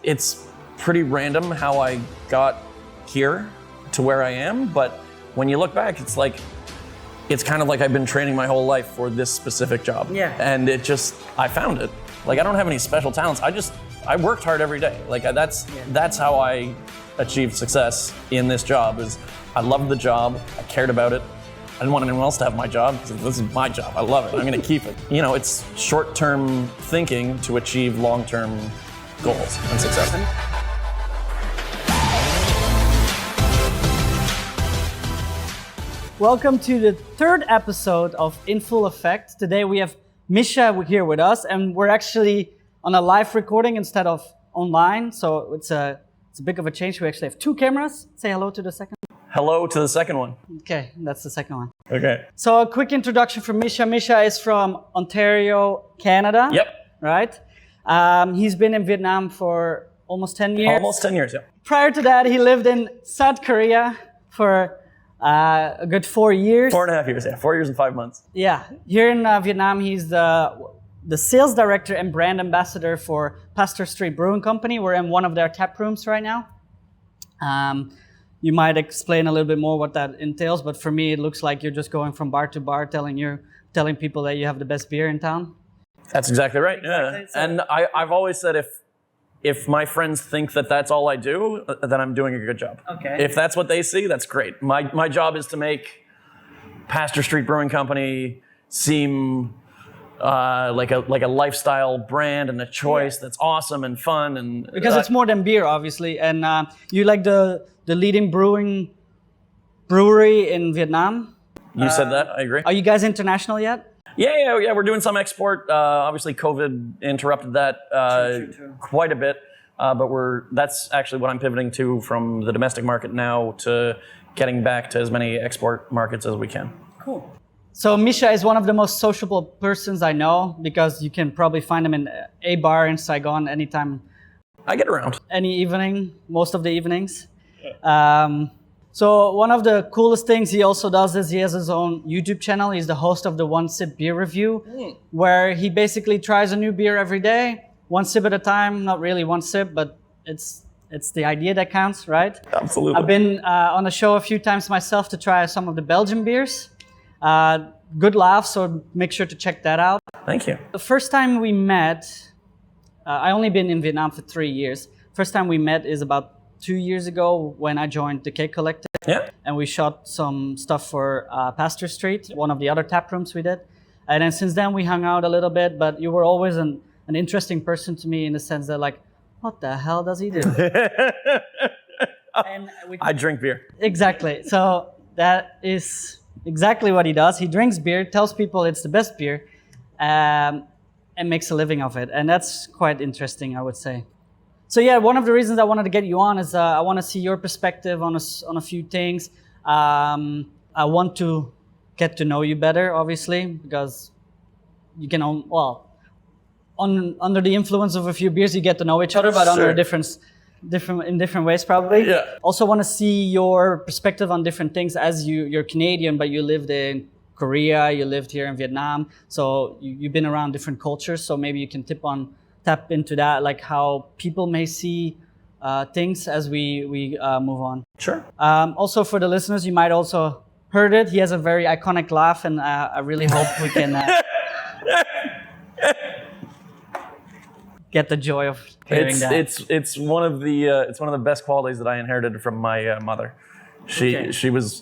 it's pretty random how I got here to where I am, but when you look back, it's kind of like I've been training my whole life for this specific job. Yeah. And I found it. Like, I don't have any special talents. I worked hard every day. Like, that's how I achieved success in this job. Is I loved the job. I cared about it. I didn't want anyone else to have my job because this is my job. I love it. I'm going to keep it. You know, it's short-term thinking to achieve long-term goals and success. Welcome to the third episode of In Full Effect. Today we have Mischa here with us, and we're actually on a live recording instead of online, so it's a bit of a change. We actually have two cameras. Say hello to the second. Hello to the second one. Okay, that's the second one. Okay. So a quick introduction from Mischa. Mischa is from Ontario, Canada. Yep. Right? He's been in Vietnam for almost 10 years. Almost 10 years, yeah. Prior to that, he lived in South Korea for a good 4 years. 4.5 years, yeah. 4 years and 5 months. Yeah. Here in Vietnam, he's the sales director and brand ambassador for Pasteur Street Brewing Company. We're in one of their tap rooms right now. You might explain a little bit more what that entails, but for me, it looks like you're just going from bar to bar telling people that you have the best beer in town. That's exactly right, Exactly. yeah. And I've always said if my friends think that that's all I do, then I'm doing a good job. Okay. If that's what they see, that's great. My job is to make Pasteur Street Brewing Company seem like a lifestyle brand and a choice that's awesome and fun and because it's more than beer, obviously, and you like the leading brewery in Vietnam. You said that, I agree. Are you guys international yet? Yeah, we're doing some export. Obviously, COVID interrupted that True. quite a bit, but that's actually what I'm pivoting to from the domestic market now to getting back to as many export markets as we can. Cool. So Mischa is one of the most sociable persons I know because you can probably find him in a bar in Saigon anytime. I get around. Any evening, most of the evenings. So one of the coolest things he also does is he has his own YouTube channel. He's the host of the One Sip Beer Review, where he basically tries a new beer every day, one sip at a time. Not really one sip, but it's the idea that counts, right? Absolutely. I've been on the show a few times myself to try some of the Belgian beers. Good laugh, so make sure to check that out. Thank you. The first time we met, I only been in Vietnam for 3 years. First time we met is about 2 years ago when I joined the Cake Collective. Yeah. And we shot some stuff for Pasteur Street, one of the other tap rooms we did. And then since then we hung out a little bit, but you were always an interesting person to me in the sense that like, what the hell does he do? And I drink beer. Exactly. So that is exactly what he does. He drinks beer, tells people it's the best beer, and makes a living of it. And that's quite interesting, I would say. So yeah, one of the reasons I wanted to get you on is I want to see your perspective on a few things. I want to get to know you better, obviously, because you can, under the influence of a few beers, you get to know each other, but under in different ways, probably. Yeah. Also want to see your perspective on different things as you're Canadian, but you lived in Korea, you lived here in Vietnam, so you've been around different cultures, so maybe you can tap into that, like how people may see things as we move on. Sure. Also for the listeners, you might also heard it. He has a very iconic laugh, and I really hope we can get the joy of hearing that. It's one of the best qualities that I inherited from my mother. She was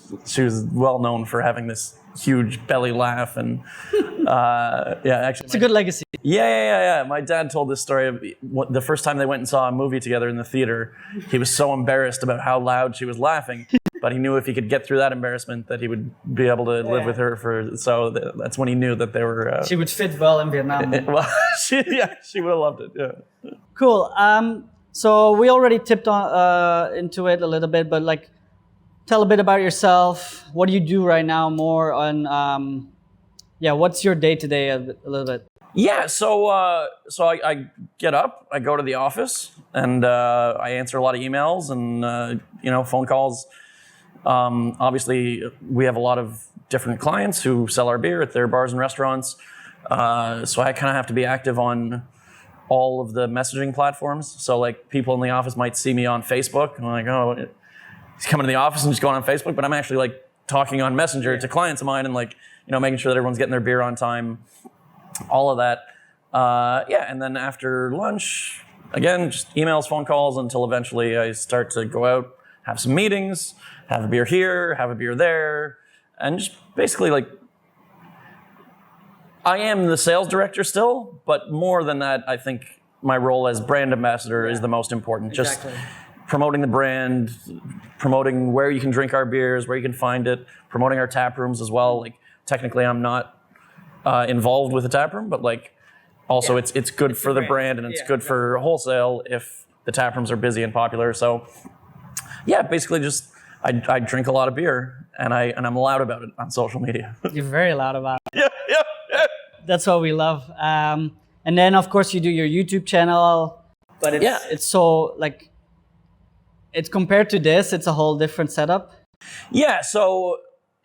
well known for having this huge belly laugh, and actually it's a good legacy. Yeah. My dad told this story of the first time they went and saw a movie together in the theater. He was so embarrassed about how loud she was laughing, but he knew if he could get through that embarrassment that he would be able to live with her so that's when he knew that they were. She would fit well in Vietnam. Well, she would have loved it. Yeah. Cool. So we already tipped into it a little bit, but like, tell a bit about yourself. What do you do right now? More on, what's your day to day a little bit? Yeah, so I get up, I go to the office, and I answer a lot of emails and phone calls. Obviously, we have a lot of different clients who sell our beer at their bars and restaurants. So I kind of have to be active on all of the messaging platforms. So like people in the office might see me on Facebook. And I'm like, oh, he's coming to the office and just going on Facebook. But I'm actually like talking on Messenger to clients of mine and like, making sure that everyone's getting their beer on time, all of that. And then after lunch, again, just emails, phone calls until eventually I start to go out, have some meetings, have a beer here, have a beer there, and just basically like, I am the sales director still, but more than that, I think my role as brand ambassador is the most important. Exactly. Just promoting the brand, promoting where you can drink our beers, where you can find it, promoting our tap rooms as well. Like technically I'm not involved with the tap room, but like also it's good for the brand and it's good for wholesale if the tap rooms are busy and popular. So yeah, basically just I drink a lot of beer and I'm loud about it on social media. You're very loud about it. Yeah. That's what we love. And then of course you do your YouTube channel, but it's so like, it's compared to this, it's a whole different setup. Yeah. So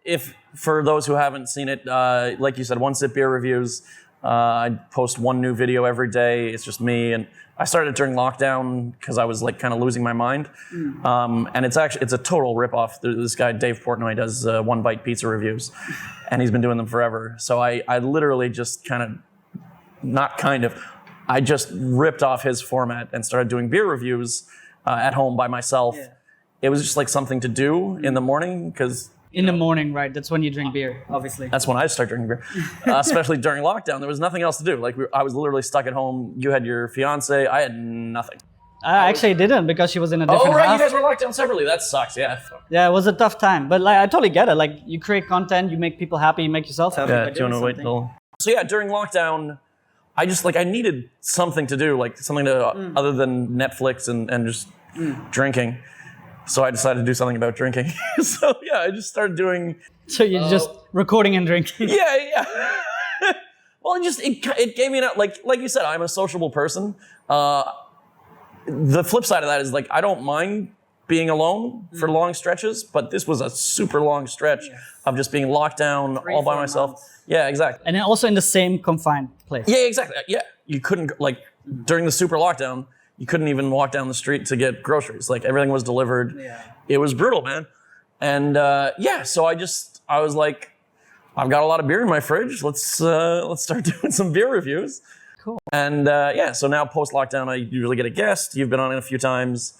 if for those who haven't seen it, like you said, One Sip Beer Reviews, I post one new video every day. It's just me, and I started during lockdown because I was like kind of losing my mind. And it's a total ripoff. This guy Dave Portnoy does One Bite Pizza reviews, and he's been doing them forever. So I literally just I just ripped off his format and started doing beer reviews at home by myself. Yeah. It was just like something to do in the morning because. In the morning, right? That's when you drink beer, obviously. That's when I start drinking beer, especially during lockdown. There was nothing else to do. Like I was literally stuck at home. You had your fiance. I had nothing. I actually didn't because she was in a different house. Oh, right. You guys were locked down separately. That sucks. Yeah. Yeah, it was a tough time. But like, I totally get it. Like you create content, you make people happy, you make yourself happy. Yeah, do you want to wait till... So yeah, during lockdown, I just I needed something to do, like something to other than Netflix and just drinking. So I decided to do something about drinking. So yeah, I just started doing. So you're just recording and drinking. Yeah. Well, it gave me like you said, I'm a sociable person. The flip side of that is like I don't mind being alone for long stretches, but this was a super long stretch of just being locked down all by myself. Months. Yeah, exactly. And then also in the same confined place. Yeah, exactly. Yeah, you couldn't during the super lockdown. You couldn't even walk down the street to get groceries. Like everything was delivered. Yeah. It was brutal, man. And so I was like, I've got a lot of beer in my fridge. Let's start doing some beer reviews. Cool. And so now post lockdown, I usually get a guest. You've been on it a few times,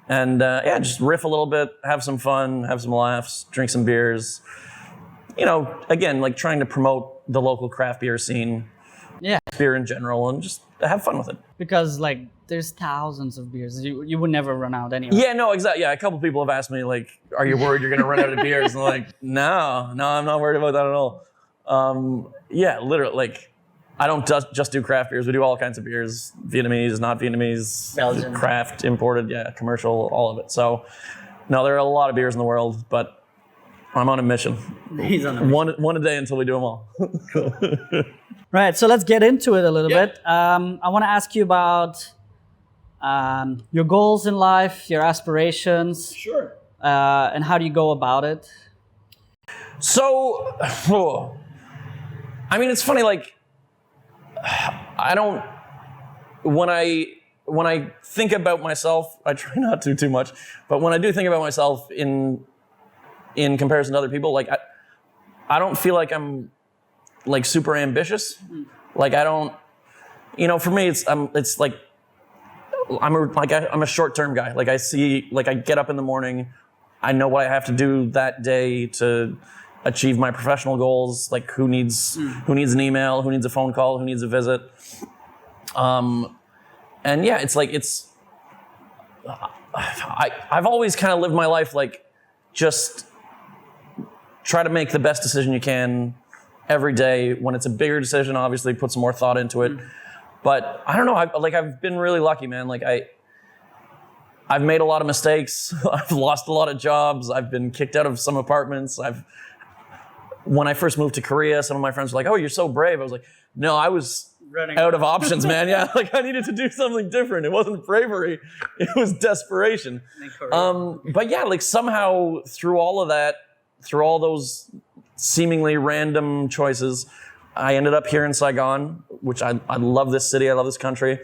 and just riff a little bit, have some fun, have some laughs, drink some beers. Again, like trying to promote the local craft beer scene. Yeah. Beer in general, and just have fun with it. Because like there's thousands of beers. You would never run out anyway. Yeah, no, exactly. Yeah, a couple people have asked me like, "Are you worried you're going to run out of beers?" And I'm like, "No, I'm not worried about that at all." Literally, like I don't just do craft beers. We do all kinds of beers: Vietnamese, not Vietnamese, Belgian, craft, imported, commercial, all of it. So, no, there are a lot of beers in the world, but I'm on a mission. He's on a mission. One a day until we do them all. Right, so let's get into it a little bit. I want to ask you about your goals in life, your aspirations. Sure. And how do you go about it? So, it's funny, like, when I think about myself, I try not to too much, but when I do think about myself in comparison to other people, like, I don't feel like I'm like super ambitious. Like I don't, for me, it's like, I'm a short-term guy. Like I get up in the morning, I know what I have to do that day to achieve my professional goals. Like who needs an email, who needs a phone call, who needs a visit. I've always kind of lived my life like just try to make the best decision you can every day. When it's a bigger decision, obviously put some more thought into it. But I don't know, I've been really lucky, man. Like I've made a lot of mistakes. I've lost a lot of jobs. I've been kicked out of some apartments. When I first moved to Korea, some of my friends were like, "Oh, you're so brave." I was like, "No, I was running out of options, man." Yeah, like I needed to do something different. It wasn't bravery, it was desperation. But yeah, like somehow through all of that, through all those seemingly random choices, I ended up here in Saigon, which I love this city. I love this country.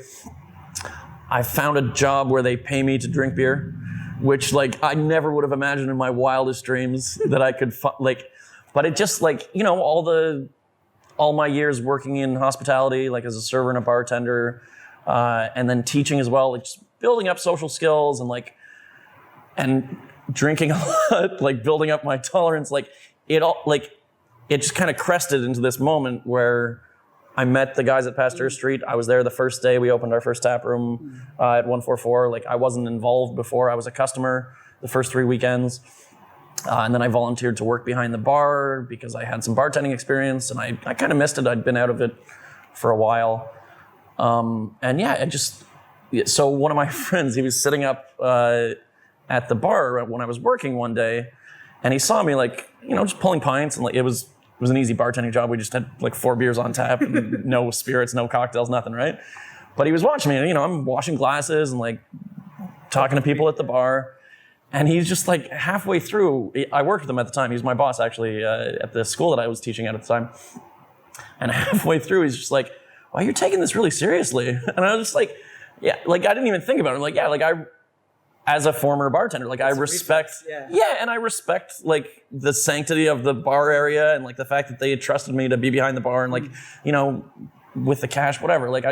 I found a job where they pay me to drink beer, which like I never would have imagined in my wildest dreams that I could but it just like, you know, all my years working in hospitality, like as a server and a bartender, and then teaching as well, like just building up social skills and drinking a lot, like building up my tolerance, it just kind of crested into this moment where I met the guys at Pasteur Street. I was there the first day we opened our first tap room at 144. Like I wasn't involved before. I was a customer the first 3 weekends. And then I volunteered to work behind the bar because I had some bartending experience and I kind of missed it. I'd been out of it for a while. So one of my friends, he was sitting up at the bar when I was working one day and he saw me like, you know, just pulling pints and like it was an easy bartending job. We just had like 4 beers on tap and no spirits, no cocktails, nothing, right? But he was watching me and, you know, I'm washing glasses and like talking to people at the bar. And he's just like halfway through, I worked with him at the time. He was my boss actually at the school that I was teaching at the time. And halfway through, he's just like, wow, you're taking this really seriously. And I was just like, yeah, like I didn't even think about it. I'm like, yeah, like as a former bartender, like I respect, and I respect like the sanctity of the bar area and like the fact that they trusted me to be behind the bar and like, you know, with the cash, whatever. Like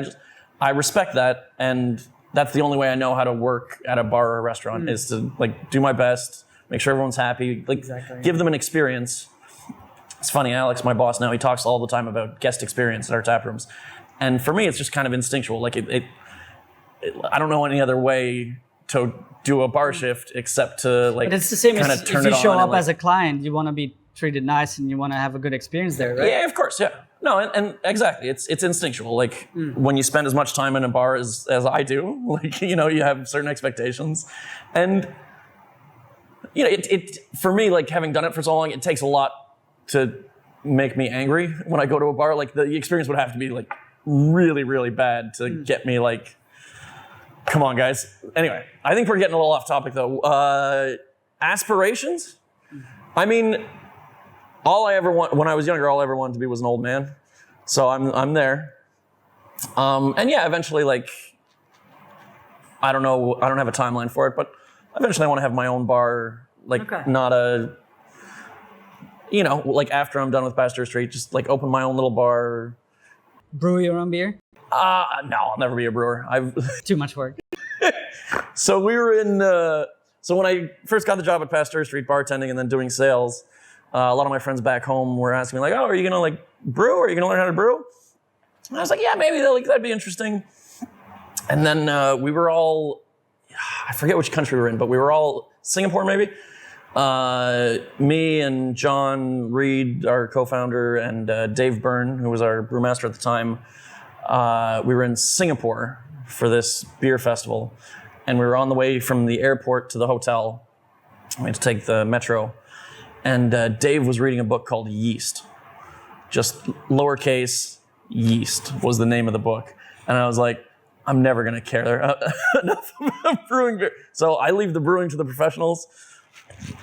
I respect that, and that's the only way I know how to work at a bar or a restaurant is to like do my best, make sure everyone's happy, like give them an experience. It's funny, Alex, my boss now, he talks all the time about guest experience at our tap rooms, and for me, it's just kind of instinctual. Like I don't know any other way to do a bar shift except to like. But it's the same kind as of turn if you it show on up and, like, as a client, you want to be treated nice and you want to have a good experience there, right? Yeah, of course, yeah. No, and exactly, it's instinctual. Like when you spend as much time in a bar as I do, like, you know, you have certain expectations, and you know, it for me, like having done it for so long, it takes a lot to make me angry when I go to a bar. Like the experience would have to be like really, really bad to get me like, come on, guys. Anyway, I think we're getting a little off topic though. Aspirations? I mean, all I ever want when I was younger, all I ever wanted to be was an old man. So I'm there. And yeah, eventually, like, I don't know, I don't have a timeline for it, but eventually I want to have my own bar, like not a, you know, like after I'm done with Pasteur Street, just like open my own little bar. Brew your own beer? No, I'll never be a brewer. Too much work. So we were in, so when I first got the job at Pasteur Street bartending and then doing sales, a lot of my friends back home were asking me like, oh, are you going to like brew? Are you going to learn how to brew? And I was like, yeah, maybe that'd be interesting. And then we were all, I forget which country we were in, but we were all Singapore maybe. Me and John Reed, our co-founder, and Dave Byrne, who was our brewmaster at the time, we were in Singapore for this beer festival. And we were on the way from the airport to the hotel. We had to take the metro. And Dave was reading a book called Yeast. Just lowercase Yeast was the name of the book. And I was like, I'm never going to care enough about brewing beer. So I leave the brewing to the professionals.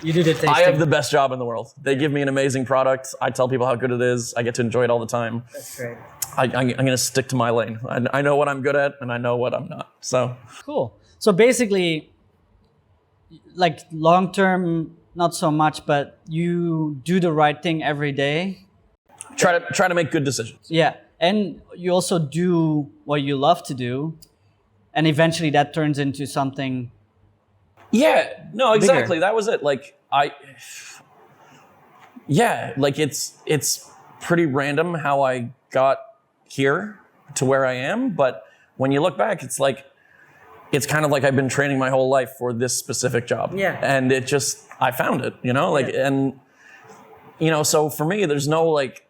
You do the tasting. I have the best job in the world. They give me an amazing product. I tell people how good it is. I get to enjoy it all the time. That's great. I'm going to stick to my lane. I know what I'm good at, and I know what I'm not. So cool. So basically, like long-term, not so much, but you do the right thing every day. Try to make good decisions. Yeah. And you also do what you love to do. And eventually that turns into something. Yeah, no, exactly. Bigger. That was it. Like it's pretty random how I got here to where I am. But when you look back, it's kind of like I've been training my whole life for this specific job. Yeah. And I found it, you know, and, you know, so for me, there's no like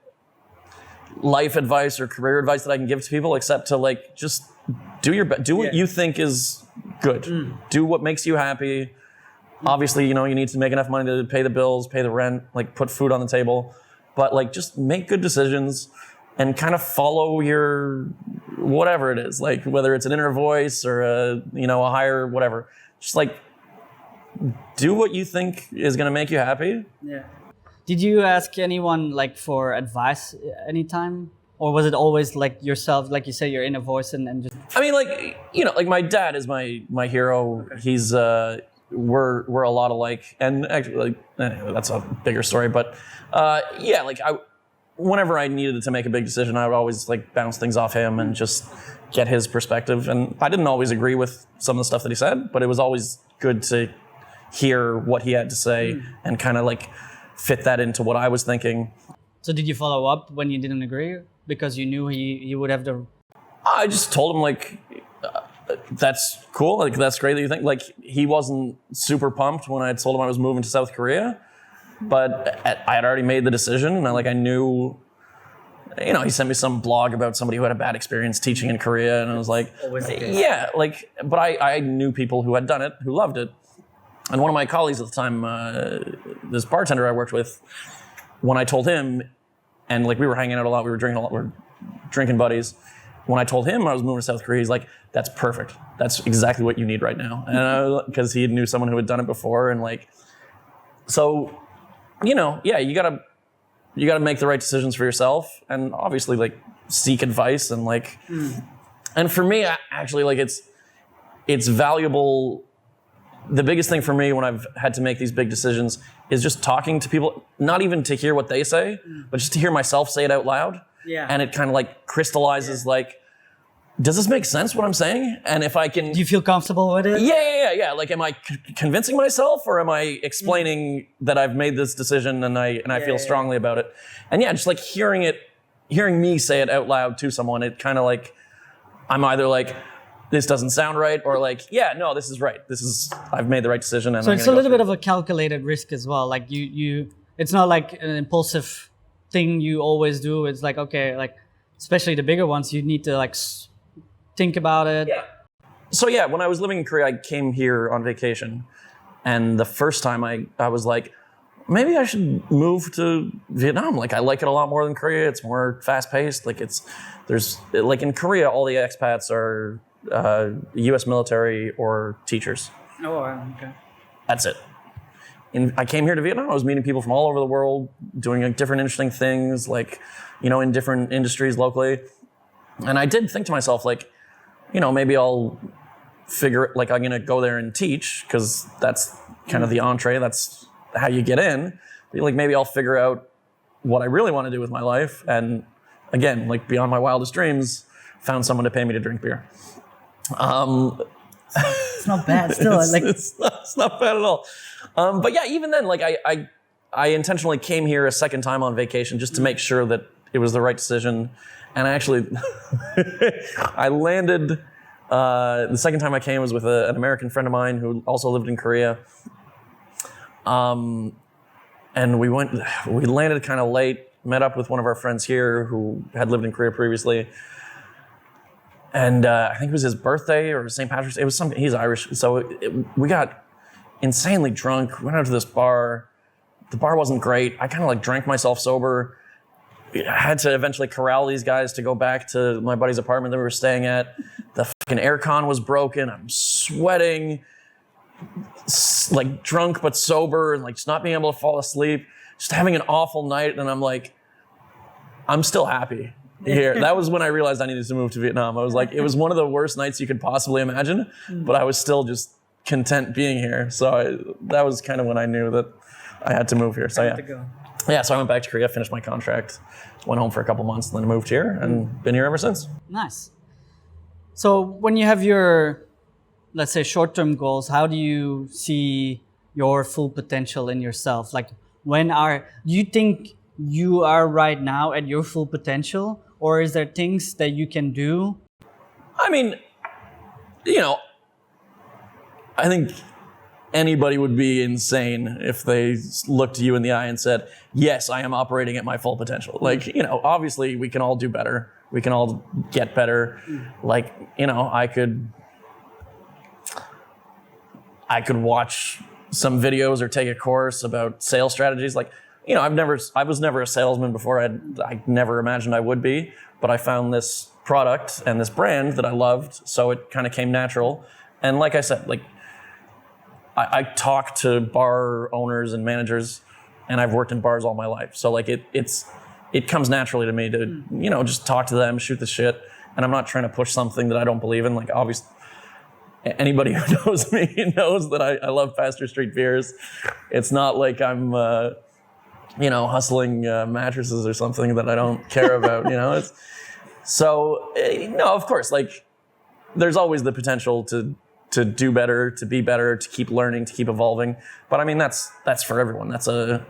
life advice or career advice that I can give to people except to like, just do your best, do what you think is good. Do what makes you happy. Obviously, you know, you need to make enough money to pay the bills, pay the rent, like put food on the table, but like just make good decisions and kind of follow your, whatever it is, like whether it's an inner voice or a higher, whatever, just like do what you think is going to make you happy. Yeah. Did you ask anyone like for advice anytime? or was it always like yourself, like you say, your inner voice and just? I mean, like, you know, like my dad is my hero. Okay. He's we're a lot alike, and actually, like, anyway, that's a bigger story. But yeah, like whenever I needed to make a big decision, I would always like bounce things off him and just get his perspective. And I didn't always agree with some of the stuff that he said, but it was always good to hear what he had to say and kind of like fit that into what I was thinking. So did you follow up when you didn't agree because you knew he would have the? I just told him like, that's cool. Like, that's great that you think. Like, he wasn't super pumped when I told him I was moving to South Korea, but I had already made the decision, and I knew. You know, he sent me some blog about somebody who had a bad experience teaching in Korea, and I was like, yeah, like, but I knew people who had done it, who loved it. And one of my colleagues at the time, this bartender I worked with, when I told him, and like we were hanging out a lot, we were drinking a lot, we were drinking buddies. When I told him I was moving to South Korea, he's like, that's perfect. That's exactly what you need right now. And because he knew someone who had done it before, and like, so, you know, yeah, you gotta make the right decisions for yourself, and obviously like seek advice and like, and for me, actually, like it's valuable. The biggest thing for me when I've had to make these big decisions is just talking to people, not even to hear what they say, but just to hear myself say it out loud. Yeah. And it kind of like crystallizes like, does this make sense what I'm saying? And if I can... Do you feel comfortable with it? Yeah. Like, am I convincing myself, or am I explaining that I've made this decision and I feel strongly about it? And yeah, just like hearing me say it out loud to someone, it kind of like, I'm either like, this doesn't sound right, or like, yeah, no, this is right. I've made the right decision. And so it's a little bit of a calculated risk as well. Like you, it's not like an impulsive thing you always do. It's like, okay, like, especially the bigger ones, you need to like think about it. Yeah. So yeah, when I was living in Korea, I came here on vacation, and the first time I was like, maybe I should move to Vietnam. Like, I like it a lot more than Korea. It's more fast paced. Like there's like in Korea, all the expats are U.S. military or teachers. Oh, okay. That's it. I came here to Vietnam. I was meeting people from all over the world, doing like different interesting things, like, you know, in different industries locally. And I did think to myself, like, you know, maybe I'll figure, like, I'm going to go there and teach, because that's kind of the entree. That's how you get in. Like, maybe I'll figure out what I really want to do with my life. And again, like, beyond my wildest dreams, found someone to pay me to drink beer. It's not bad still. It's not bad at all. But yeah, even then, like, I intentionally came here a second time on vacation just to make sure that it was the right decision. And I actually, I landed, the second time I came was with an American friend of mine who also lived in Korea. And we landed kind of late, met up with one of our friends here who had lived in Korea previously. And I think it was his birthday or St. Patrick's. It was something. He's Irish, so we got insanely drunk. Went out to this bar. The bar wasn't great. I kind of like drank myself sober. I had to eventually corral these guys to go back to my buddy's apartment that we were staying at. The fucking aircon was broken. I'm sweating, like drunk but sober, and like just not being able to fall asleep. Just having an awful night, and I'm like, I'm still happy here. That was when I realized I needed to move to Vietnam. I was like, it was one of the worst nights you could possibly imagine, but I was still just content being here. So that was kind of when I knew that I had to move here. So yeah, so I went back to Korea, finished my contract, went home for a couple months, and then moved here and been here ever since. Nice. So when you have your, let's say, short-term goals, how do you see your full potential in yourself? Like, do you think you are right now at your full potential, or is there things that you can do? I mean, you know, I think anybody would be insane if they looked you in the eye and said, yes, I am operating at my full potential. Like, you know, obviously we can all do better. We can all get better. Like, you know, I could watch some videos or take a course about sales strategies. Like, you know, I was never a salesman before. I never imagined I would be, but I found this product and this brand that I loved, so it kind of came natural. And like I said, like, I talk to bar owners and managers, and I've worked in bars all my life. So like it it comes naturally to me to, just talk to them, shoot the shit. And I'm not trying to push something that I don't believe in. Like, obviously, anybody who knows me knows that I love Pasteur Street beers. It's not like I'm, hustling mattresses or something that I don't care about, It's, so, no, of course, like, there's always the potential to do better, to be better, to keep learning, to keep evolving. But I mean, that's for everyone. That's a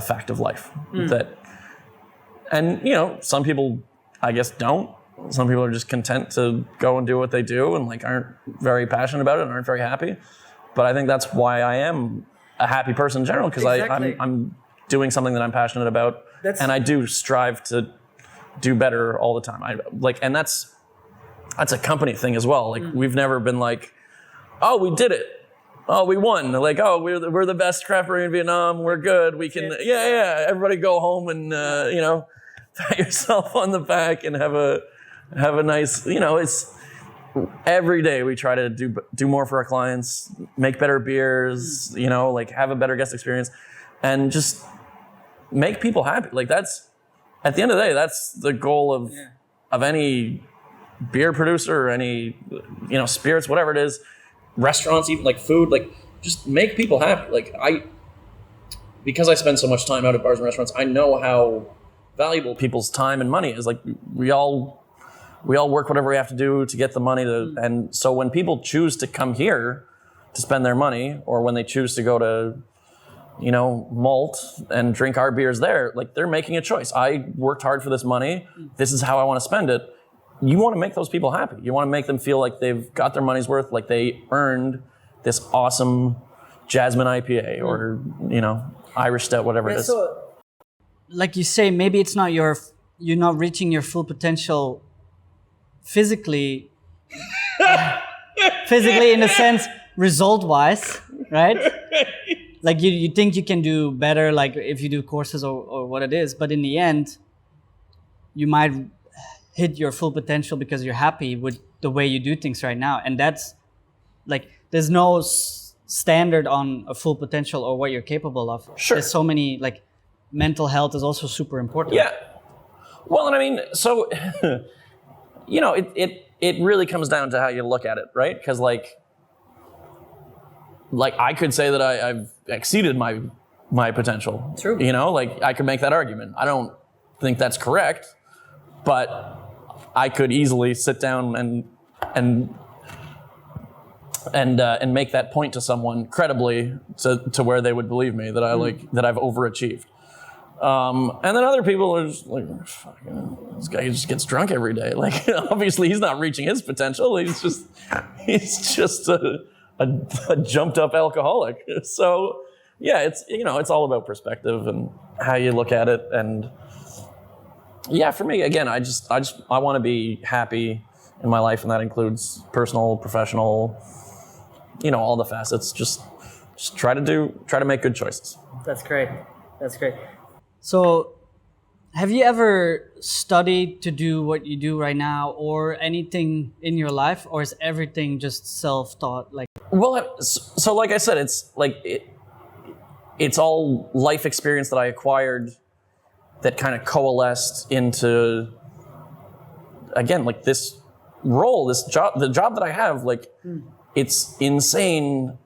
fact of life. And some people, I guess, don't. Some people are just content to go and do what they do and like aren't very passionate about it and aren't very happy. But I think that's why I am a happy person in general, because Exactly. I'm doing something that I'm passionate about, and I do strive to do better all the time. And that's a company thing as well. Like we've never been like, oh, we did it. Oh, we won. Like, oh, we're the best craft brewery in Vietnam. We're good. We can, everybody go home and, pat yourself on the back and have a nice, it's every day we try to do more for our clients, make better beers, like have a better guest experience and just make people happy. Like that's, at the end of the day, that's the goal of any beer producer or any, spirits, whatever it is, restaurants, even like food, like just make people happy. Like because I spend so much time out at bars and restaurants, I know how valuable people's time and money is. Like we all work whatever we have to do to get the money and so when people choose to come here to spend their money, or when they choose to go to, Malt and drink our beers there, like they're making a choice. I worked hard for this money. This is how I want to spend it. You want to make those people happy. You want to make them feel like they've got their money's worth, like they earned this awesome Jasmine IPA or, Irish Stout, whatever it is. So, like you say, maybe it's not you're not reaching your full potential physically in a sense, result-wise, right? Like you think you can do better, like if you do courses or what it is, but in the end, you might hit your full potential because you're happy with the way you do things right now. And that's like, there's no standard on a full potential or what you're capable of. Sure. There's so many, like mental health is also super important. Yeah. Well, and I mean, so, it really comes down to how you look at it, right? Because like I could say that I've exceeded my potential. True. Like I could make that argument. I don't think that's correct, but I could easily sit down and make that point to someone credibly to where they would believe me that that I've overachieved. And then other people are just like, this guy just gets drunk every day. Like, obviously he's not reaching his potential. He's just a jumped up alcoholic. So yeah, it's all about perspective and how you look at it. And yeah, for me, again, I want to be happy in my life. And that includes personal, professional, all the facets. Just try to make good choices. That's great. So, have you ever studied to do what you do right now, or anything in your life, or is everything just self-taught? Like, well, so like I said, it's like it's all life experience that I acquired that kind of coalesced into, again, like this role, this job, the job that I have. Like, it's insane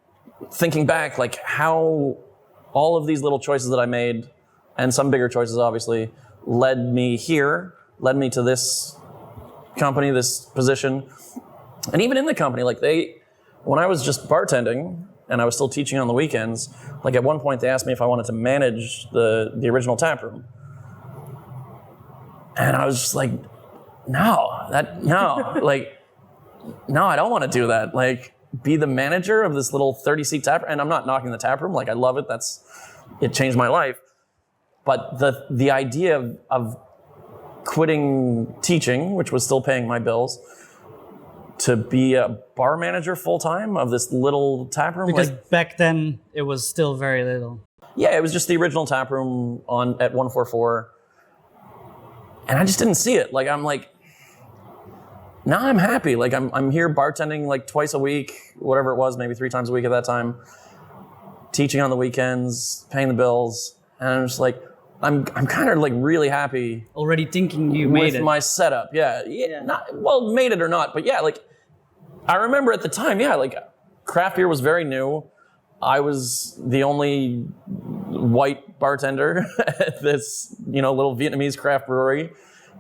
thinking back, like how all of these little choices that I made, and some bigger choices, obviously, led me to this company, this position. And even in the company, like when I was just bartending and I was still teaching on the weekends, like at one point they asked me if I wanted to manage the original tap room. And I was just like, no, I don't want to do that. Like, be the manager of this little 30-seat tap room. And I'm not knocking the tap room. Like, I love it. It changed my life. But the idea of quitting teaching, which was still paying my bills, to be a bar manager full-time of this little tap room. Because back then, it was still very little. Yeah, it was just the original tap room at 144. And I just didn't see it. Like, I'm like, now I'm happy. Like, I'm here bartending like twice a week, whatever it was, maybe 3 times a week at that time, teaching on the weekends, paying the bills. And I'm just like, I'm kind of like really happy Already thinking you made with it. my setup. Yeah. Not made it or not, but yeah, like I remember at the time, like craft beer was very new. I was the only white bartender at this, little Vietnamese craft brewery.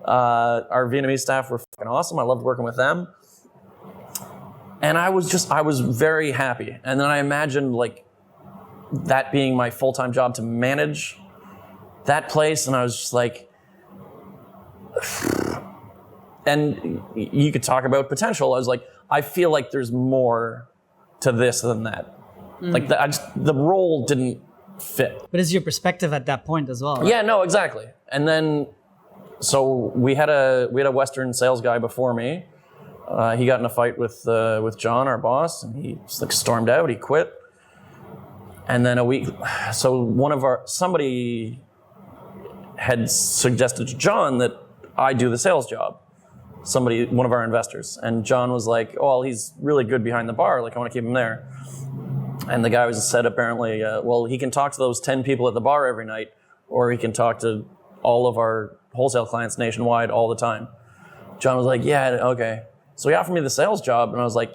Our Vietnamese staff were fucking awesome. I loved working with them. And I was very happy. And then I imagined like that being my full-time job to manage that place. And I was just like, and you could talk about potential. I was like, I feel like there's more to this than that. Like the role didn't fit. But it's your perspective at that point as well, right? Yeah, no, exactly. And then, so we had a Western sales guy before me. He got in a fight with John, our boss, and he just like stormed out. He quit. And then somebody had suggested to John that I do the sales job. One of our investors, and John was like, "Oh, well, he's really good behind the bar. Like, I want to keep him there." And the guy said apparently, well, he can talk to those 10 people at the bar every night, or he can talk to all of our wholesale clients nationwide all the time. John was like, "Yeah, okay." So he offered me the sales job, and I was like,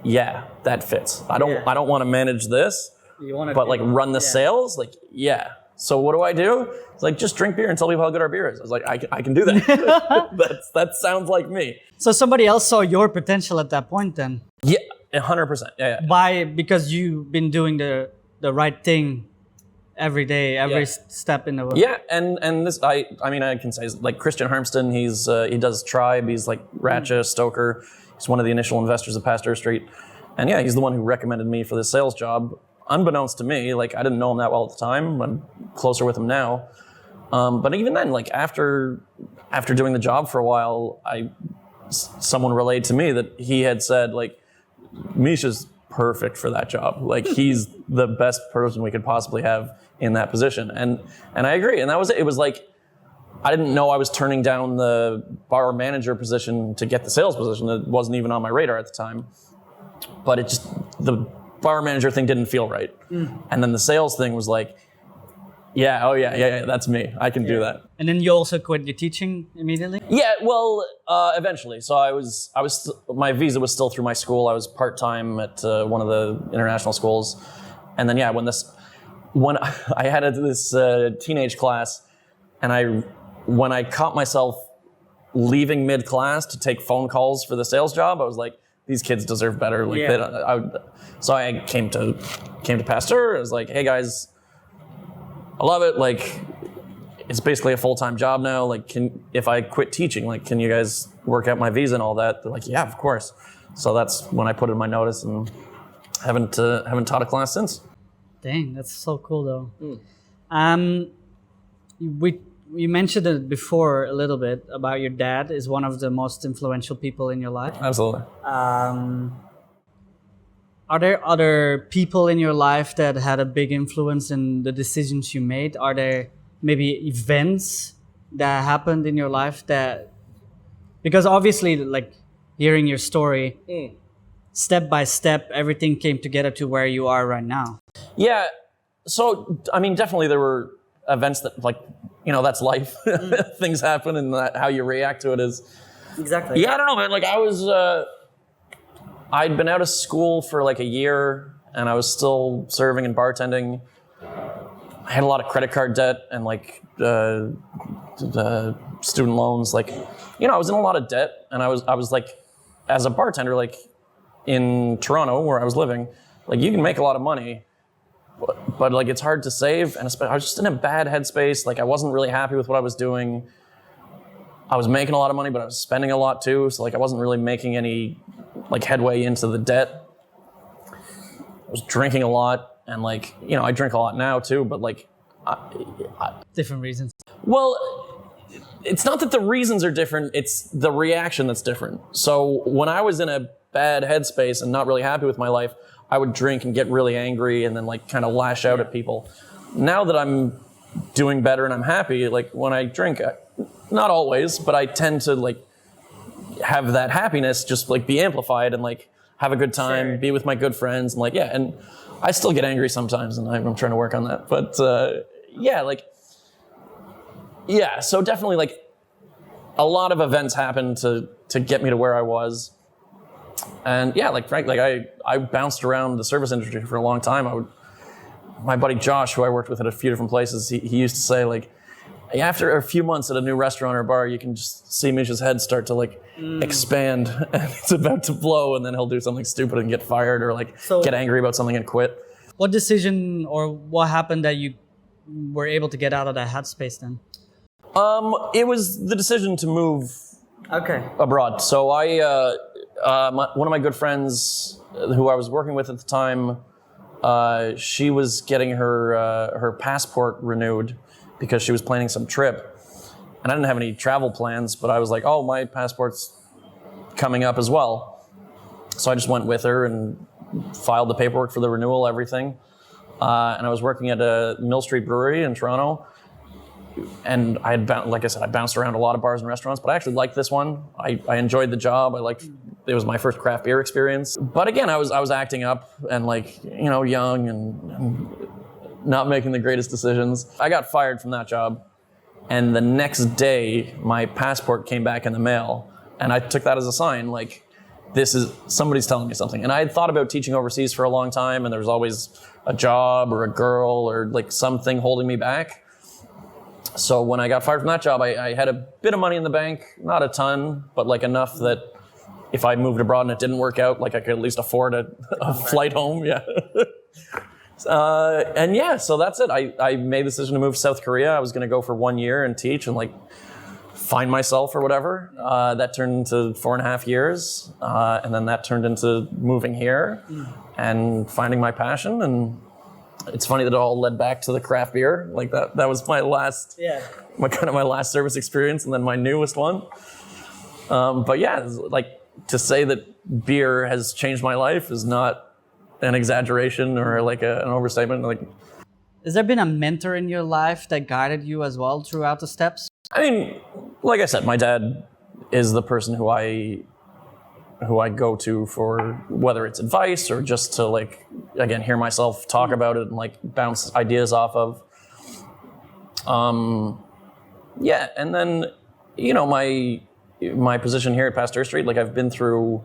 "Yeah, that fits. I don't want to manage this, but like run the sales, like yeah." So what do? It's like, just drink beer and tell people how good our beer is. I was like, I can do that. That sounds like me. So somebody else saw your potential at that point then? Yeah, 100%. Yeah. Because you've been doing the right thing every day, every step in the way. Yeah, and this, I can say, like Christian Harmston, he does Tribe. He's like Ratcha, Stoker. He's one of the initial investors of Pasteur Street. And yeah, he's the one who recommended me for this sales job. Unbeknownst to me, like I didn't know him that well at the time. I'm closer with him now. But even then, like after doing the job for a while, someone relayed to me that he had said like, Mischa's perfect for that job. Like he's the best person we could possibly have in that position. And I agree. And that was it. It was like, I didn't know I was turning down the bar manager position to get the sales position. It wasn't even on my radar at the time. But the bar manager thing didn't feel right. And then the sales thing was like, yeah, that's me. I can do that. And then you also quit your teaching immediately? Yeah, well, eventually. So my visa was still through my school. I was part-time at one of the international schools. And then, yeah, when I had this teenage class, and when I caught myself leaving mid-class to take phone calls for the sales job, I was like, these kids deserve better. Like, so I came to Pasteur. I was like, hey guys, I love it. Like, it's basically a full-time job now. Like, if I quit teaching, like, can you guys work out my visa and all that? They're like, yeah, of course. So that's when I put in my notice, and haven't taught a class since. Dang, that's so cool though. You mentioned it before a little bit about your dad is one of the most influential people in your life. Absolutely. Are there other people in your life that had a big influence in the decisions you made? Are there maybe events that happened in your life because obviously, like hearing your story, step by step, everything came together to where you are right now. Yeah. So, I mean, definitely there were events that, like, that's life. Things happen, and how you react to it is. Exactly. Yeah, I don't know, man. Like, I'd been out of school for like a year, and I was still serving and bartending. I had a lot of credit card debt and like the student loans. Like, I was in a lot of debt, and I was like, as a bartender, like in Toronto where I was living, like you can make a lot of money, but like it's hard to save, and I was just in a bad headspace. Like I wasn't really happy with what I was doing. I was making a lot of money, but I was spending a lot too. So like I wasn't really making any like headway into the debt. I was drinking a lot, and like, I drink a lot now too, but like different reasons. Well, it's not that the reasons are different, it's the reaction that's different. So when I was in a bad headspace and not really happy with my life, I would drink and get really angry and then like kind of lash out at people. Now that I'm doing better and I'm happy, like when I drink, not always, but I tend to like have that happiness just like be amplified and like have a good time, be with my good friends, and like, yeah, and I still get angry sometimes, and I'm trying to work on that. But yeah, like Yeah, so definitely like a lot of events happened to get me to where I was. And yeah, like frankly, like I bounced around the service industry for a long time. My buddy Josh, who I worked with at a few different places, he used to say like, after a few months at a new restaurant or bar, you can just see Mischa's head start to like expand, and it's about to blow, and then he'll do something stupid and get fired, or like get angry about something and quit. What decision or what happened that you were able to get out of that headspace then? It was the decision to move Okay. abroad. So one of my good friends who I was working with at the time, she was getting her passport renewed because she was planning some trip. And I didn't have any travel plans, but I was like, oh, my passport's coming up as well. So I just went with her and filed the paperwork for the renewal, everything. And I was working at a Mill Street Brewery in Toronto. And I bounced around a lot of bars and restaurants, but I actually liked this one. I enjoyed the job. It was my first craft beer experience. But again, I was acting up and like, young and not making the greatest decisions. I got fired from that job. And the next day, my passport came back in the mail. And I took that as a sign, like, somebody's telling me something. And I had thought about teaching overseas for a long time, and there was always a job or a girl or like something holding me back. So when I got fired from that job, I had a bit of money in the bank, not a ton, but like enough that if I moved abroad and it didn't work out, like I could at least afford a flight home. Yeah. And yeah, so that's it. I made the decision to move to South Korea. I was going to go for 1 year and teach and like find myself or whatever. That turned into 4.5 years. And then that turned into moving here and finding my passion. And it's funny that it all led back to the craft beer. Like that was my last, my last service experience, and then my newest one. But yeah, like to say that beer has changed my life is not an exaggeration or like an overstatement. Like, has there been a mentor in your life that guided you as well throughout the steps? I mean, like I said, my dad is the person who I go to for whether it's advice or just to like, again, hear myself talk about it and like bounce ideas off of. Yeah, and then, my position here at Pasteur Street, like I've been through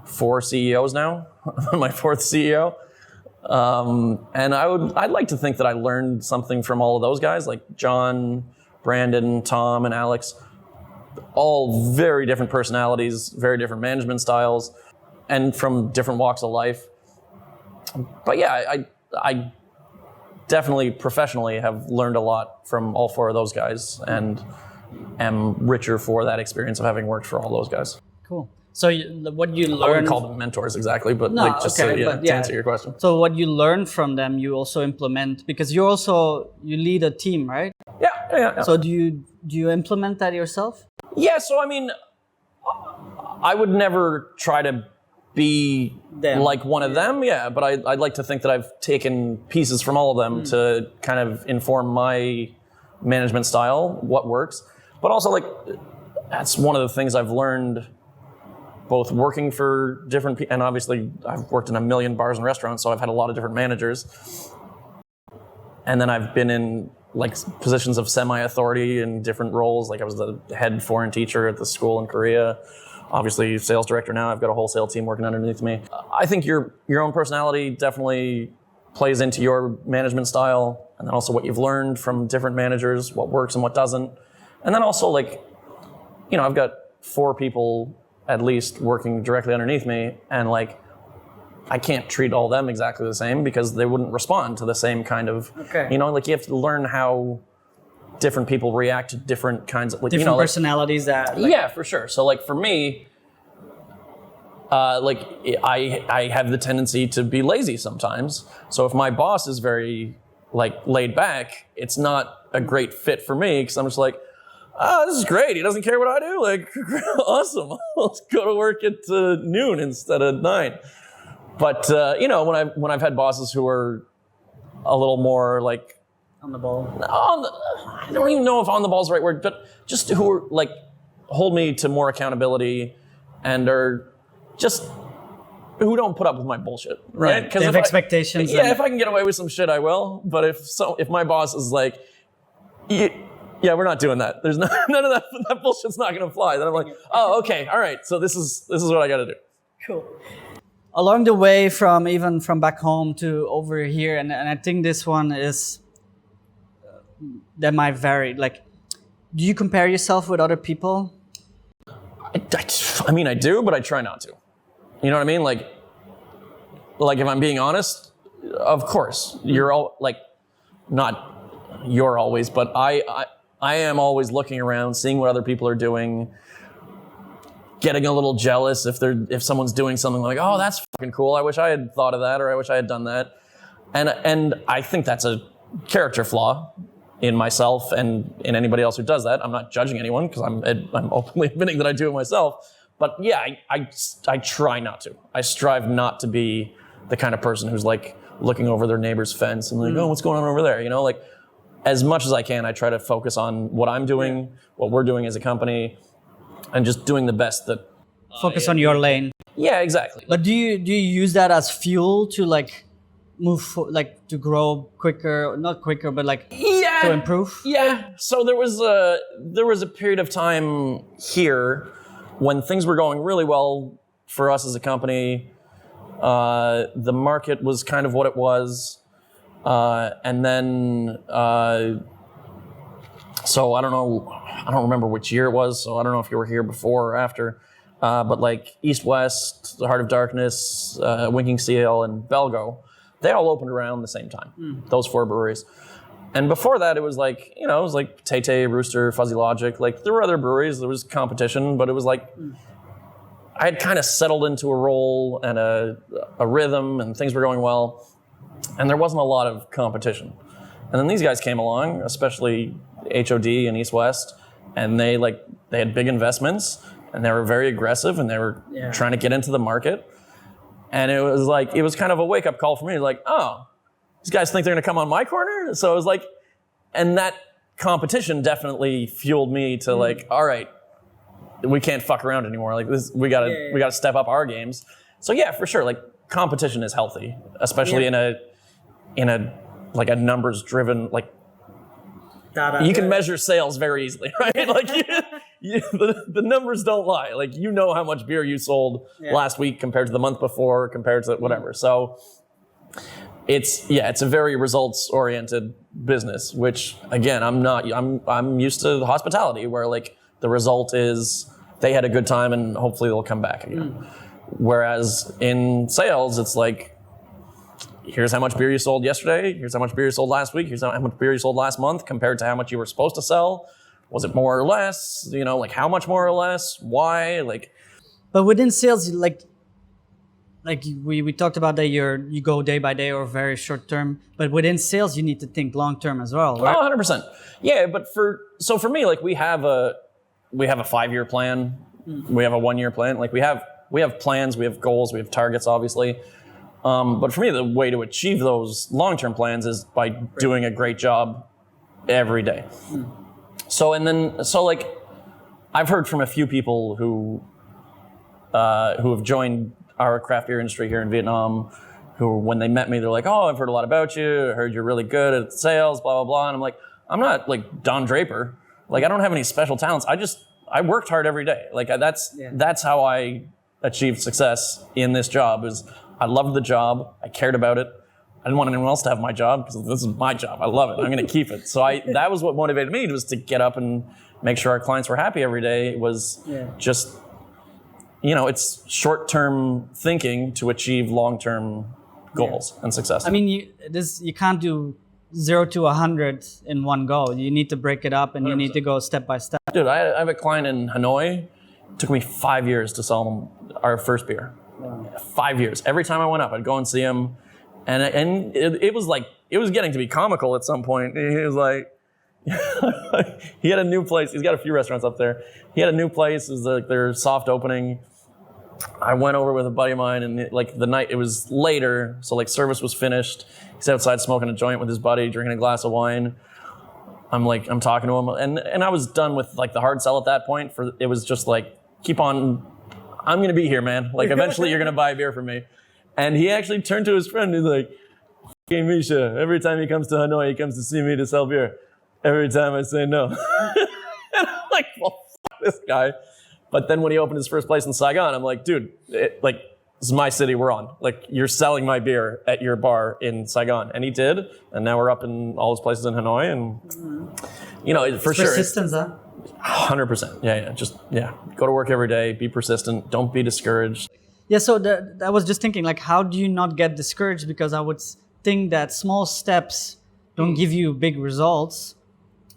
4 CEOs now, my 4th CEO. And I'd like to think that I learned something from all of those guys, like John, Brandon, Tom, and Alex. All very different personalities, very different management styles, and from different walks of life. But yeah, I definitely professionally have learned a lot from all 4 of those guys, and am richer for that experience of having worked for all those guys. Cool. So what you learned... I wouldn't call them mentors exactly, but to answer your question. So what you learned from them, you also implement, because you lead a team, right? Yeah. So do you implement that yourself? Yeah, so I mean, I would never try to be like one of them, but I'd like to think that I've taken pieces from all of them to kind of inform my management style, what works. But also, like, that's one of the things I've learned both working for different people, and obviously I've worked in a million bars and restaurants, so I've had a lot of different managers. And then I've been in like positions of semi-authority in different roles. Like I was the head foreign teacher at the school in Korea. Obviously sales director now. I've got a wholesale team working underneath me. I think your own personality definitely plays into your management style, and then also what you've learned from different managers, what works and what doesn't. And then also like, I've got 4 people at least working directly underneath me, and like I can't treat all of them exactly the same because they wouldn't respond to the same kind of, like you have to learn how different people react to different kinds of, like, different personalities that. Like, yeah, for sure. So like for me, like I have the tendency to be lazy sometimes. So if my boss is very like laid back, it's not a great fit for me because I'm just like, this is great. He doesn't care what I do. Like, awesome. Let's go to work at noon instead of 9. But when I've had bosses who are a little more like on the ball. I don't even know if on the ball is the right word, but just who are like hold me to more accountability and are just who don't put up with my bullshit, right? Because they have expectations. If I can get away with some shit, I will. But if my boss is like, yeah, we're not doing that. There's none of that bullshit's not going to fly. Then I'm like, oh, okay, all right. So this is what I got to do. Cool. Along the way from back home to over here, and I think this one is that might vary. Like, do you compare yourself with other people? I mean, I do, but I try not to. You know what I mean? Like if I'm being honest, of course, you're all like, not you're always, but I am always looking around, seeing what other people are doing, getting a little jealous if someone's doing something like, oh, that's fucking cool. I wish I had thought of that, or I wish I had done that. And I think that's a character flaw in myself and in anybody else who does that. I'm not judging anyone because I'm openly admitting that I do it myself. But yeah, I try not to. I strive not to be the kind of person who's like looking over their neighbor's fence and like, oh, what's going on over there? You know, like as much as I can, I try to focus on what I'm doing, what we're doing as a company, and just doing the best that. Focus on your lane. Yeah, exactly. But do you use that as fuel to like to grow quicker? Not quicker, but like to improve. Yeah. So there was a period of time here when things were going really well for us as a company. The market was kind of what it was, and then so I don't know. I don't remember which year it was, so I don't know if you were here before or after. But like East West, The Heart of Darkness, Winking Seal, and Belgo, they all opened around the same time. Those 4 breweries. And before that, it was like, you know, it was like Tay, Rooster, Fuzzy Logic. Like there were other breweries, there was competition, but it was like I had kind of settled into a role and a rhythm, and things were going well, and there wasn't a lot of competition. And then these guys came along, especially HOD and East West, and they had big investments, and they were very aggressive, and they were trying to get into the market. And it was kind of a wake-up call for me. Like, oh, these guys think they're going to come on my corner? So it was like, and that competition definitely fueled me to like, all right, we can't fuck around anymore. Like this, we gotta step up our games. So yeah, for sure, like competition is healthy, especially in a like a numbers-driven, like, you can measure sales very easily, right? Like the numbers don't lie. Like you know how much beer you sold last week compared to the month before, compared to whatever. So it's a very results-oriented business, which again, I'm used to hospitality where like the result is they had a good time and hopefully they'll come back again. Whereas in sales, it's like, here's how much beer you sold yesterday, here's how much beer you sold last week, here's how much beer you sold last month compared to how much you were supposed to sell. Was it more or less? You know, like how much more or less? Why? Like, but within sales, like we talked about that you go day by day or very short term, but within sales you need to think long term as well, right? Oh, 100%. Yeah, but for me, like we have a 5-year plan, we have a 1-year plan. Like we have plans, we have goals, we have targets, obviously. But for me, the way to achieve those long-term plans is by doing a great job every day. So like, I've heard from a few people who have joined our craft beer industry here in Vietnam, who when they met me, they're like, oh, I've heard a lot about you. I heard you're really good at sales, blah, blah, blah. And I'm like, I'm not like Don Draper. Like, I don't have any special talents. I worked hard every day. Like that's how I achieved success in this job. Is I loved the job. I cared about it. I didn't want anyone else to have my job because this is my job. I love it. I'm going to keep it. So that was what motivated me, was to get up and make sure our clients were happy every day. It was just, you know, it's short-term thinking to achieve long-term goals and success. I mean, you can't do 0 to 100 in one go. You need to break it up, and 100%. You need to go step by step. Dude, I have a client in Hanoi. It took me 5 years to sell them our first beer. Wow. 5 years. Every time I went up, I'd go and see him. And it was like, it was getting to be comical at some point. He was like, he had a new place. He's got a few restaurants up there. He had a new place. It was like their soft opening. I went over with a buddy of mine, and the night, it was later, so like service was finished. He's outside smoking a joint with his buddy, drinking a glass of wine. I'm talking to him, and I was done with like the hard sell at that point. It was just like, keep on, I'm gonna be here, man. Like eventually you're gonna buy a beer from me. And he actually turned to his friend and he's like, "Hey Mischa, every time he comes to Hanoi, he comes to see me to sell beer." every time I say no. And I'm like, well, fuck this guy. But then when he opened his first place in Saigon, I'm like, dude, this is my city we're on. Like, you're selling my beer at your bar in Saigon. And he did. And now we're up in all his places in Hanoi. And, for sure. Persistence, huh? 100%. Yeah. Just, go to work every day. Be persistent. Don't be discouraged. Yeah, so I was just thinking, like, how do you not get discouraged? Because I would think that small steps don't give you big results.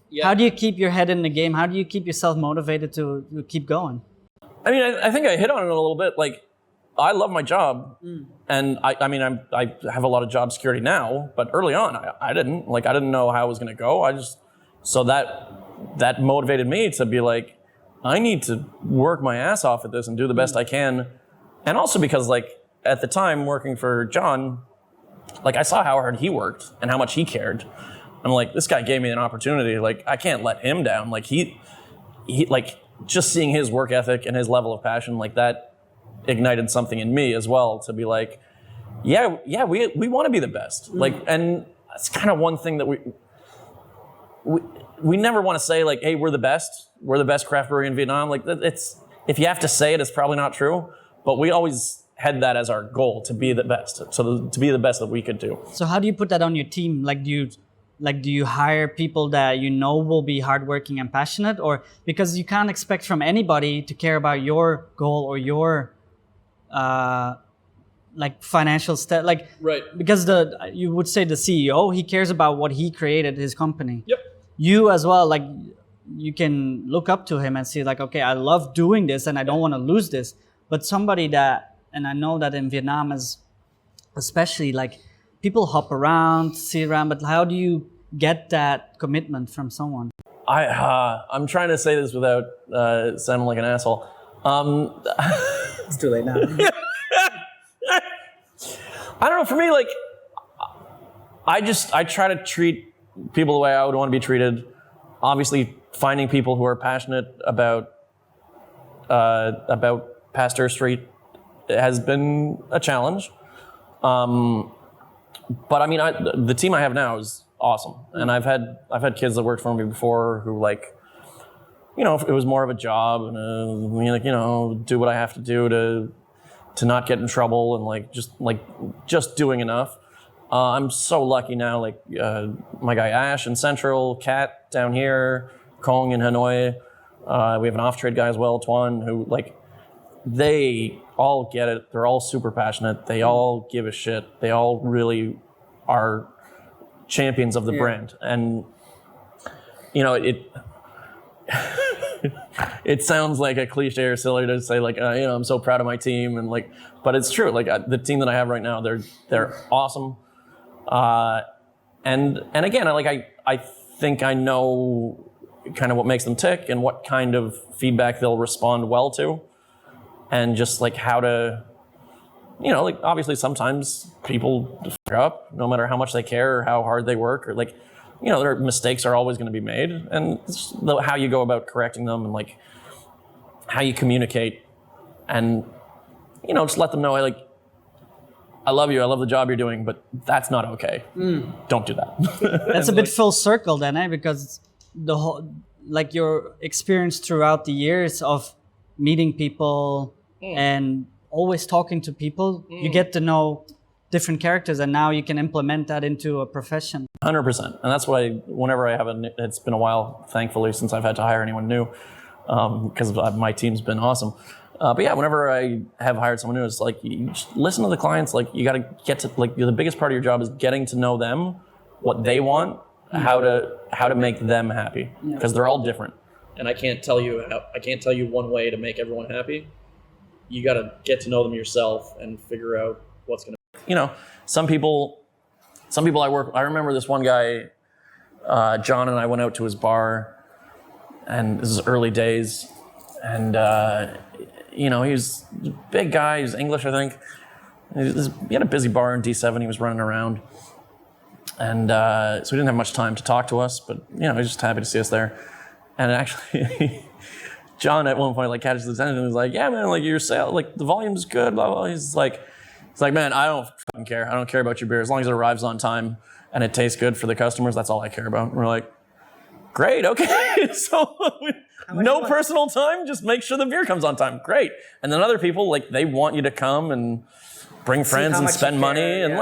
Yeah. How do you keep your head in the game? How do you keep yourself motivated to keep going? I mean, I think I hit on it a little bit. Like, I love my job, and I have a lot of job security now. But early on, I didn't. Like, I didn't know how it was going to go. So that motivated me to be like, I need to work my ass off at this and do the best I can. And also because, like, at the time working for John, like, I saw how hard he worked and how much he cared. I'm like, this guy gave me an opportunity. Like, I can't let him down. Like, he like, just seeing his work ethic and his level of passion, like, that ignited something in me as well to be like, yeah, we want to be the best. Like, and that's kind of one thing that we never want to say, like, hey, we're the best craft brewery in Vietnam. Like, if you have to say it, it's probably not true. But we always had that as our goal, to be the best. So to be the best that we could do. So how do you put that on your team? Do you hire people that you know will be hardworking and passionate? Or because you can't expect from anybody to care about your goal or your financial stat, right? Because you would say the CEO, he cares about what he created, his company. Yep. You as well, like, you can look up to him and see, like, okay, I love doing this and I don't want to lose this. But somebody and I know that in Vietnam is especially, like, people hop around, see around, but how do you get that commitment from someone? I'm trying to say this without sounding like an asshole. It's too late now. I don't know. For me, like, I try to treat people the way I would want to be treated. Obviously, finding people who are passionate about Pasteur Street has been a challenge. But I mean, the team I have now is awesome, and I've had kids that worked for me before who, like, it was more of a job and do what I have to do to not get in trouble and just doing enough. I'm so lucky now. Like, my guy Ash in Central, Kat down here, Kong in Hanoi. We have an off-trade guy as well, Tuan, who, like, they all get it. They're all super passionate. They all give a shit. They all really are champions of the brand. And, it sounds like a cliche or silly to say, like, I'm so proud of my team, and, like, but it's true. Like, the team that I have right now, they're awesome. And again, I think I know kind of what makes them tick and what kind of feedback they'll respond well to. And just, like, how to, like, obviously sometimes people fuck up, no matter how much they care or how hard they work, or, like, their mistakes are always going to be made. And it's how you go about correcting them, and, like, how you communicate, and, just let them know, like, I love you, I love the job you're doing, but that's not okay. Don't do that. That's a bit full circle then, eh? Because the whole, like, your experience throughout the years of meeting people and always talking to people, you get to know different characters, and now you can implement that into a profession. 100%. And that's why whenever I have it's been a while, thankfully, since I've had to hire anyone new, because my team's been awesome. But yeah, whenever I have hired someone new, it's like, you just listen to the clients. Like, you got to get to, like, the biggest part of your job is getting to know them, what they want, how to make them happy, because they're all different. And I can't tell you one way to make everyone happy. You got to get to know them yourself and figure out what's going to. Some people I remember this one guy, John and I went out to his bar, and this is early days, and he was a big guy. He's English, I think. He had a busy bar in D7. He was running around, and so he didn't have much time to talk to us. But he was just happy to see us there. And actually, John at one point, like, catches his attention and was like, "Yeah, man, like, your sale, like, the volume's good, blah blah." He's like, "Man, I don't fucking care. I don't care about your beer as long as it arrives on time and it tastes good for the customers. That's all I care about." And we're like, Great, okay. So no personal time, just make sure the beer comes on time. Great. And then other people, like, they want you to come and bring friends and spend money and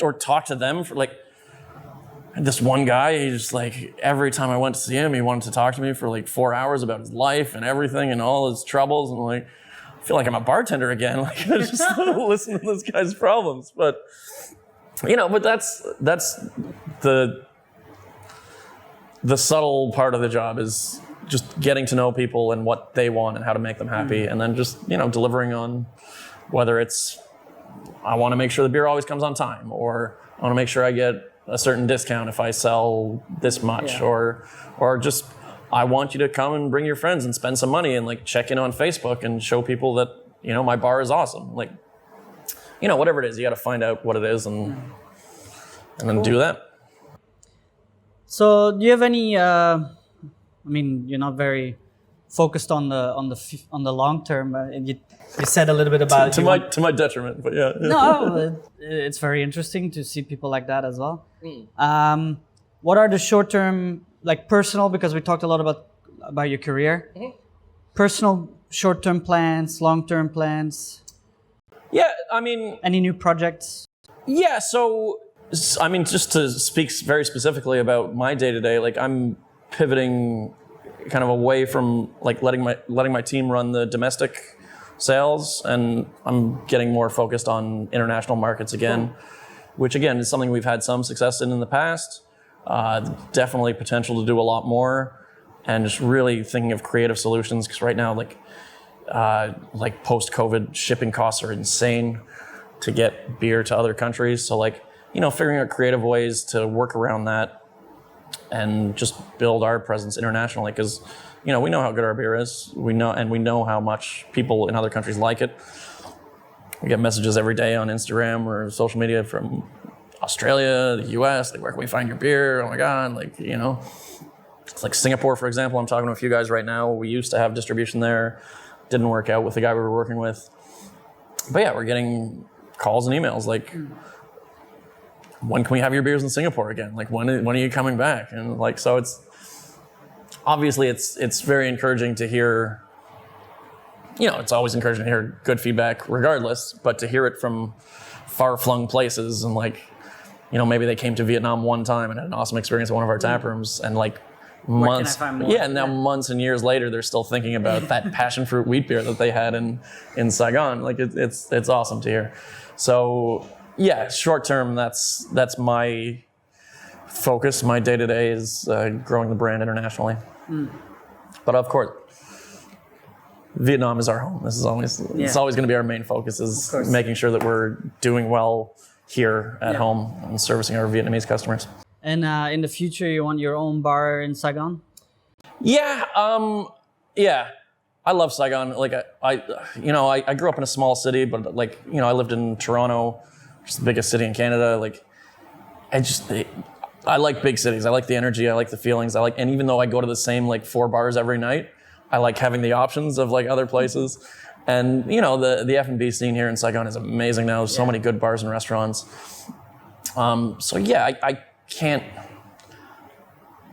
or talk to them for, like, this one guy, he just, like, every time I went to see him, he wanted to talk to me for like 4 hours about his life and everything and all his troubles. And like, I feel like I'm a bartender again. Like, I just listen to this guy's problems. But, but that's the subtle part of the job is just getting to know people and what they want and how to make them happy. And then just, delivering on whether it's, I want to make sure the beer always comes on time, or I want to make sure I get a certain discount if I sell this much, or just, I want you to come and bring your friends and spend some money and like check in on Facebook and show people that, my bar is awesome. Like, whatever it is, you got to find out what it is and then do that. So do you have any, you're not very focused on the long term. You said a little bit about to my detriment, but yeah. No, it's very interesting to see people like that as well. What are the short term, like personal? Because we talked a lot about your career. Mm-hmm. Personal short term plans, long term plans. Yeah, any new projects? Yeah, so just to speak very specifically about my day to day, like I'm pivoting kind of away from like letting my team run the domestic sales, and I'm getting more focused on international markets again, which again is something we've had some success in the past. Definitely potential to do a lot more, and just really thinking of creative solutions, because right now like post-COVID shipping costs are insane to get beer to other countries. So like, figuring out creative ways to work around that and just build our presence internationally, because we know how good our beer is. We know how much people in other countries like it. We get messages every day on Instagram or social media from Australia, the US, like, where can we find your beer? Oh my God, like, it's like Singapore, for example. I'm talking to a few guys right now. We used to have distribution there. Didn't work out with the guy we were working with. But yeah, we're getting calls and emails like, when can we have your beers in Singapore again? Like, when are you coming back? And like, so it's obviously it's very encouraging to hear, it's always encouraging to hear good feedback regardless, but to hear it from far-flung places and like, maybe they came to Vietnam one time and had an awesome experience at one of our tap rooms, and like months, months and years later, they're still thinking about that passion fruit wheat beer that they had in Saigon. Like it's awesome to hear. So yeah, short term, that's my focus. My day to day is growing the brand internationally. But of course, Vietnam is our home. This is always it's always going to be our main focus, is making sure that we're doing well here at home and servicing our Vietnamese customers. And in the future, you want your own bar in Saigon? Yeah, I love Saigon. Like I grew up in a small city, but like I lived in Toronto, which is the biggest city in Canada. Like I like big cities. I like the energy. I like the feelings. And even though I go to the same like 4 bars every night, I like having the options of like other places. And the F&B scene here in Saigon is amazing now. There's so many good bars and restaurants. So yeah, I can't,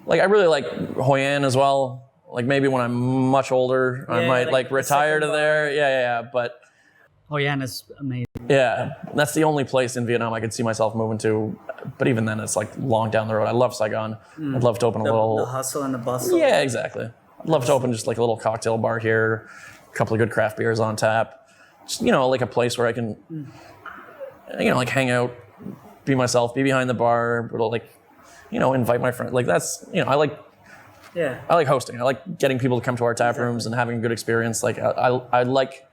like, I really like Hoi An as well. Like maybe when I'm much older, I might like retire to there. Yeah. But Hoi An is amazing. Yeah, that's the only place in Vietnam I could see myself moving to. But even then, it's like long down the road. I love Saigon. I'd love to open a little. The hustle and the bustle. Yeah, exactly. I'd love to open just like a little cocktail bar here, a couple of good craft beers on tap. Just, like a place where I can, like hang out, be myself, be behind the bar, but like, invite my friends. Like that's, I like hosting. I like getting people to come to our tap rooms and having a good experience. Like I like.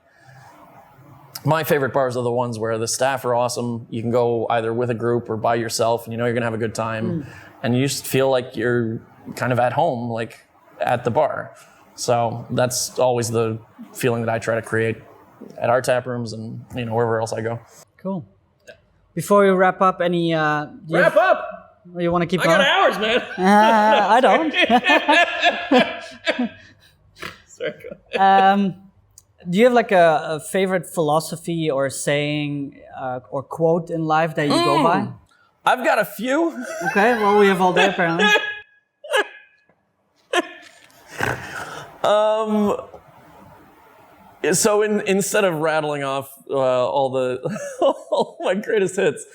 My favorite bars are the ones where the staff are awesome. You can go either with a group or by yourself, and you're going to have a good time. And you just feel like you're kind of at home, like at the bar. So that's always the feeling that I try to create at our tap rooms and wherever else I go. Cool. Before we wrap up, any wrap up? You want to keep going? I got hours, man. I don't. Sorry. Go ahead. Do you have like a favorite philosophy or saying or quote in life that you go by? I've got a few. Okay, well, we have all day apparently. So instead of rattling off all my greatest hits,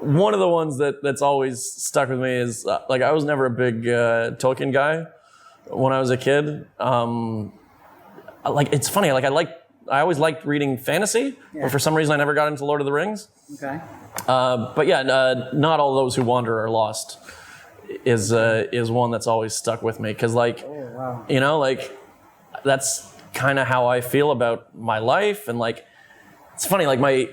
one of the ones that's always stuck with me is like I was never a big Tolkien guy when I was a kid. Like it's funny, like I always liked reading fantasy, but for some reason I never got into Lord of the Rings. Okay. But yeah, Not All Those Who Wander Are Lost is one that's always stuck with me because like you know, like that's kind of how I feel about my life. And like it's funny, like my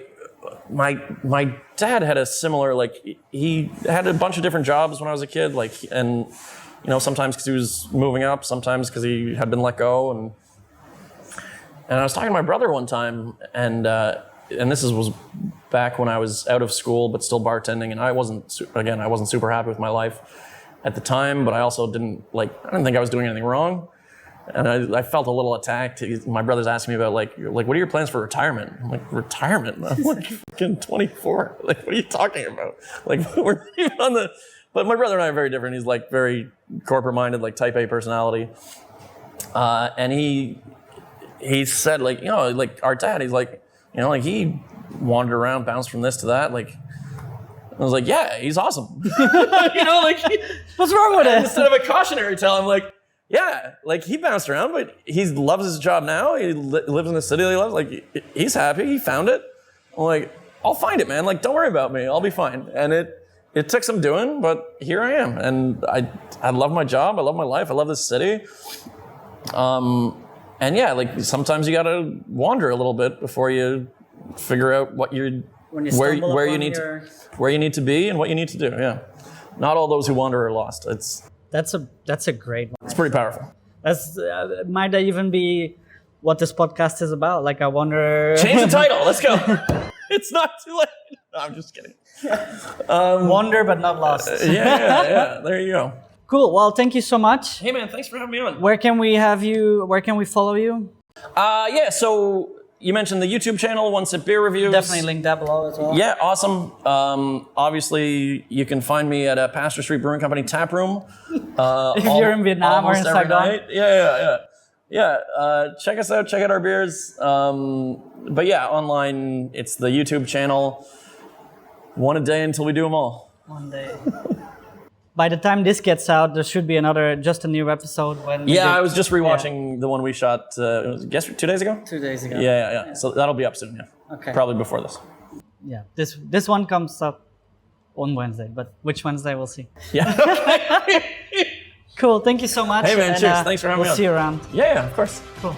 dad had a similar, like he had a bunch of different jobs when I was a kid, like, and you know, sometimes because he was moving up, sometimes because he had been let go. And I was talking to my brother one time, and this was back when I was out of school but still bartending, and I wasn't super happy with my life at the time, but I also didn't think I was doing anything wrong. And I felt a little attacked. My brother's asking me about like what are your plans for retirement? I'm like, retirement? I'm like fucking 24. Like, what are you talking about? Like, we're not even on the. But my brother and I are very different. He's like very corporate minded, like type A personality. And he said like, you know, like our dad. He's like, you know, like he wandered around, bounced from this to that. Like, I was like, yeah, he's awesome. You know, like what's wrong with it? Instead of a cautionary tale, I'm like. Yeah, like he bounced around, but he loves his job now. He lives in the city that he loves. Like he's happy. He found it. I'm like, I'll find it, man. Like, don't worry about me. I'll be fine. And it took some doing, but here I am. And I love my job. I love my life. I love this city. And yeah, like sometimes you gotta wander a little bit before you figure out what where you need to be and what you need to do. Yeah, not all those who wander are lost. That's a great one. It's pretty powerful. That's might that even be what this podcast is about? Like, I wonder. Change the title. Let's go. It's not too late. No, I'm just kidding. Wander but not lost. Yeah. There you go. Cool. Well, thank you so much. Hey man, thanks for having me on. Where can we have you? Where can we follow you? Yeah. So you mentioned the YouTube channel, One Sip Beer Reviews. Definitely link that below as well. Yeah, awesome. Obviously, you can find me at a Pasteur Street Brewing Company tap room. If you're in Vietnam or in Saigon. Yeah. Check us out. Check out our beers. But yeah, online, it's the YouTube channel. One a day until we do them all. One day. By the time this gets out, there should be just a new episode. I was just rewatching the one we shot, 2 days ago? 2 days ago. Yeah. So that'll be up soon, yeah. Okay. Probably before this. Yeah, this one comes up on Wednesday, but which Wednesday, we'll see. Yeah. Cool, thank you so much. Hey man, cheers. Thanks for having me on. We'll see you around. Yeah, of course. Cool.